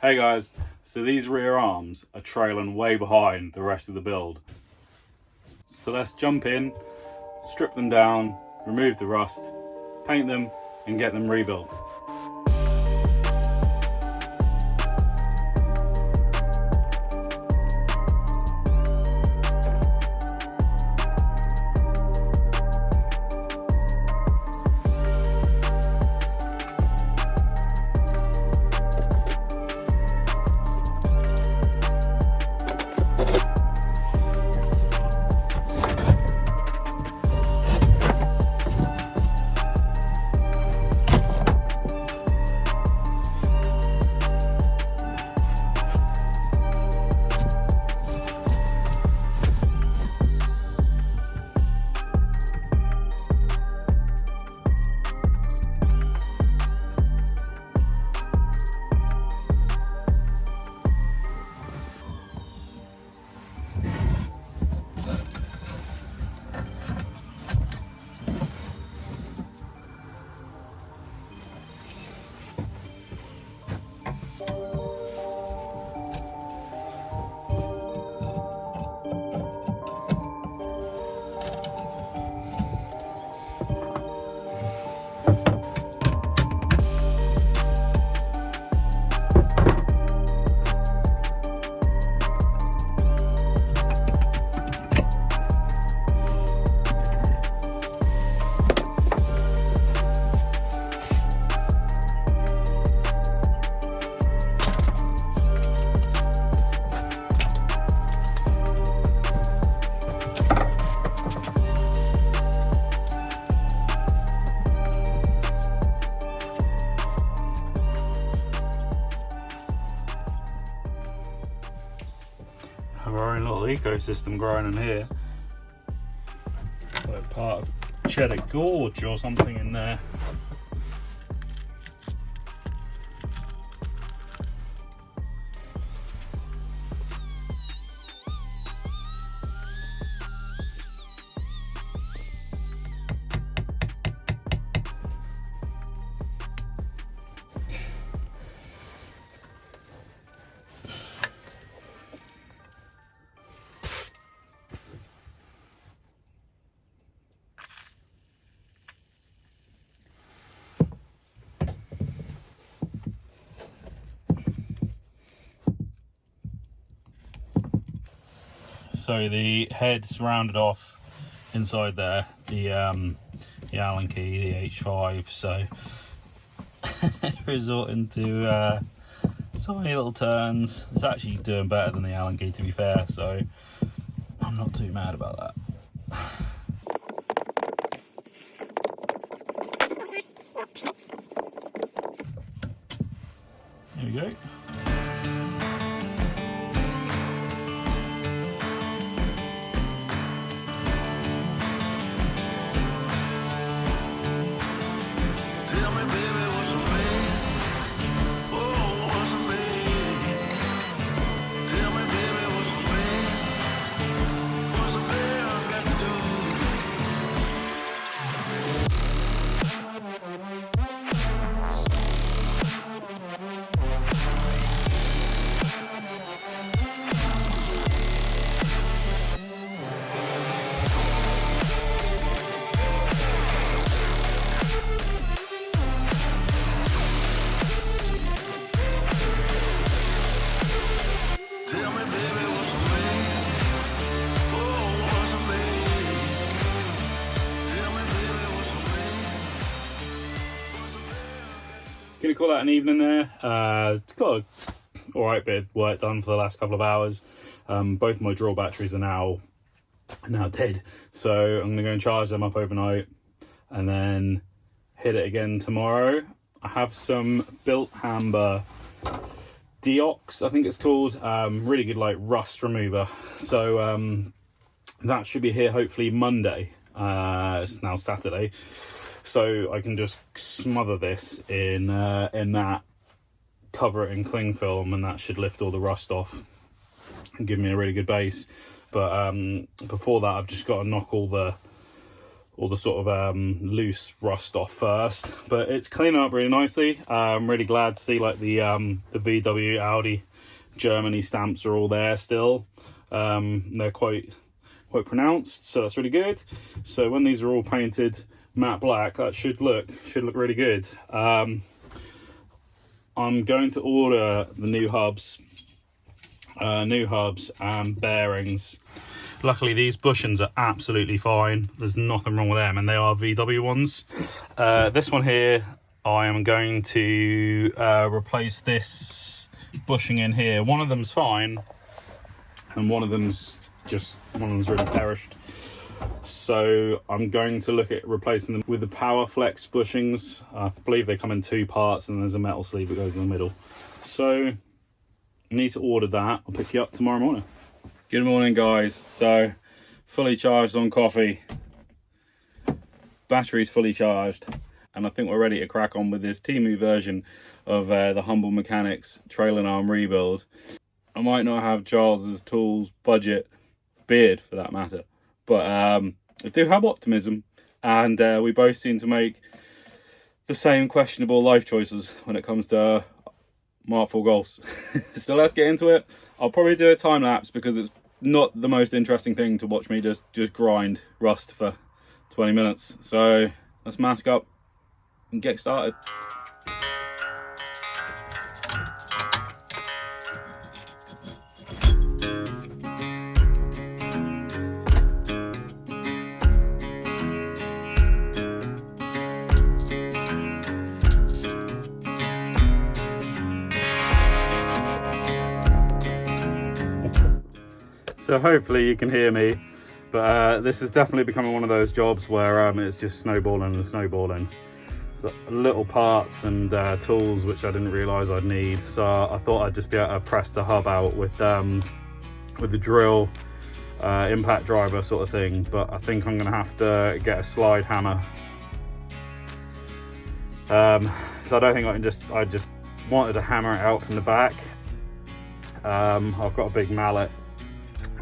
Hey guys, so these rear arms are trailing way behind the rest of the build. So let's jump in, strip them down, remove the rust, paint them and get them rebuilt. Have our own little ecosystem growing in here. It's like part of Cheddar Gorge or something in there. So the head's rounded off inside there, the Allen key, the H5, so resorting to so many little turns. It's actually doing better than the Allen key, to be fair, so I'm not too mad about that. There we go. Gonna call that an evening there. Got a alright bit of work done for the last couple of hours. Both my draw batteries are now dead, so I'm gonna go and charge them up overnight and then hit it again tomorrow. I have some Built Hamber Deox, I think it's called, really good like rust remover, so that should be here hopefully Monday. It's now Saturday, so I can just smother this in that, cover it in cling film, and that should lift all the rust off and give me a really good base. But before that, I've just got to knock all all the sort of loose rust off first, but it's cleaning up really nicely. I'm really glad to see like the VW, Audi, Germany stamps are all there still. They're quite pronounced, so that's really good. So when these are all painted matte black, that should look really good. I'm going to order the new hubs and bearings. Luckily these bushings are absolutely fine, there's nothing wrong with them, and they are VW ones. This one here, I am going to replace this bushing in here. One of them's fine and one of them's really perished, so I'm going to look at replacing them with the Power Flex bushings. I believe they come in 2 parts and there's a metal sleeve that goes in the middle, so I need to order that. I'll pick you up tomorrow morning. Good morning, guys. So fully charged on coffee, battery's fully charged, and I think we're ready to crack on with this Temu version of the Humble Mechanics trailing arm rebuild. I might not have Charles's tools budget, beard for that matter, but I do have optimism, and we both seem to make the same questionable life choices when it comes to Mark IV Golfs. So let's get into it. I'll probably do a time lapse because it's not the most interesting thing to watch me just grind rust for 20 minutes. So let's mask up and get started. So hopefully you can hear me, but this is definitely becoming one of those jobs where it's just snowballing and snowballing. So little parts and tools which I didn't realise I'd need. So I thought I'd just be able to press the hub out with the drill, impact driver sort of thing. But I think I'm going to have to get a slide hammer. So I don't think I just wanted to hammer it out from the back. I've got a big mallet,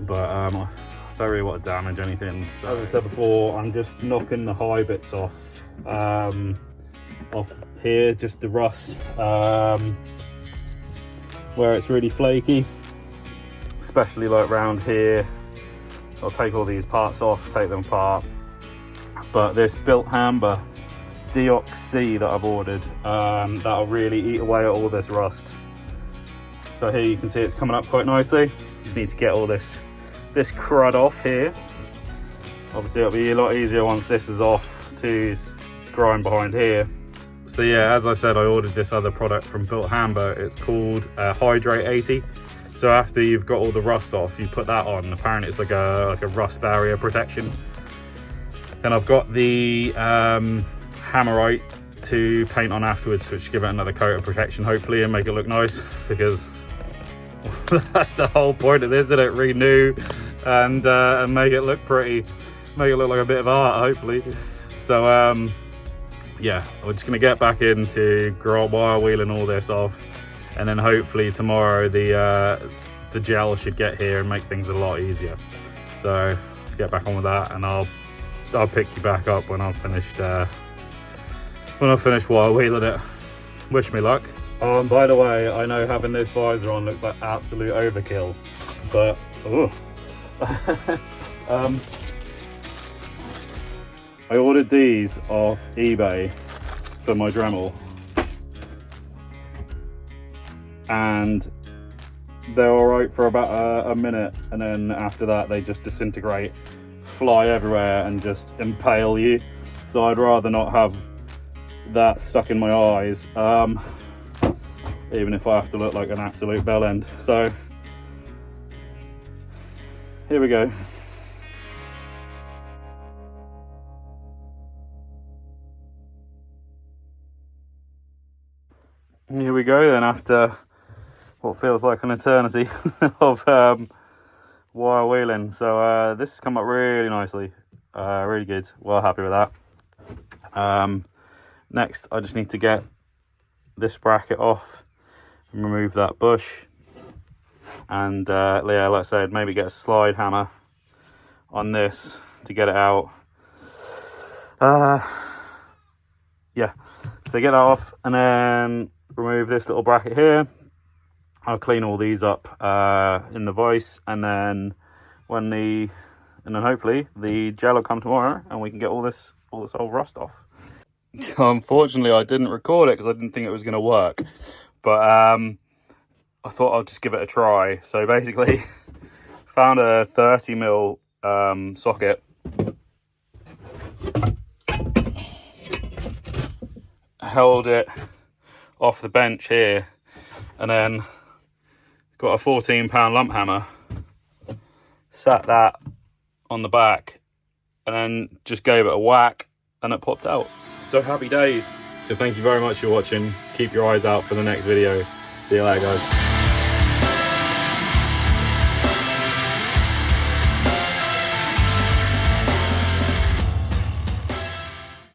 but I don't really want to damage anything. So, as I said before, I'm just knocking the high bits off here, just the rust where it's really flaky, especially like around here. I'll take all these parts off, take them apart, but this built hamber Deoxy that I've ordered, that'll really eat away at all this rust. So here you can see it's coming up quite nicely. Just need to get all this crud off here. Obviously it'll be a lot easier once this is off to grind behind here. So yeah, as I said, I ordered this other product from Built Hamber. It's called Hydrate 80. So after you've got all the rust off, you put that on. Apparently it's like a rust barrier protection. Then I've got the Hammerite to paint on afterwards, which give it another coat of protection hopefully and make it look nice, because that's the whole point of this, isn't it? Renew and make it look pretty, make it look like a bit of art hopefully. So yeah, we're just gonna get back into wire wheeling all this off, and then hopefully tomorrow the gel should get here and make things a lot easier. So get back on with that, and I'll pick you back up when I've finished wire wheeling it. Wish me luck. And by the way, I know having this visor on looks like absolute overkill, but I ordered these off eBay for my Dremel, and they're all right for about a minute, and then after that they just disintegrate, fly everywhere and just impale you. So I'd rather not have that stuck in my eyes, even if I have to look like an absolute bell end. So here we go. Here we go then, after what feels like an eternity of wire wheeling. So this has come up really nicely, really good, well happy with that. Next I just need to get this bracket off and remove that bush, and yeah, like I said, maybe get a slide hammer on this to get it out. Yeah, so get that off and then remove this little bracket here. I'll clean all these up in the vise, and then hopefully the gel will come tomorrow and we can get all this old rust off. So unfortunately I didn't record it because I didn't think it was going to work, but I thought I'd just give it a try. So basically found a 30mm socket, held it off the bench here, and then got a 14-pound lump hammer, sat that on the back, and then just gave it a whack and it popped out. So happy days. So thank you very much for watching. Keep your eyes out for the next video. See you later, guys.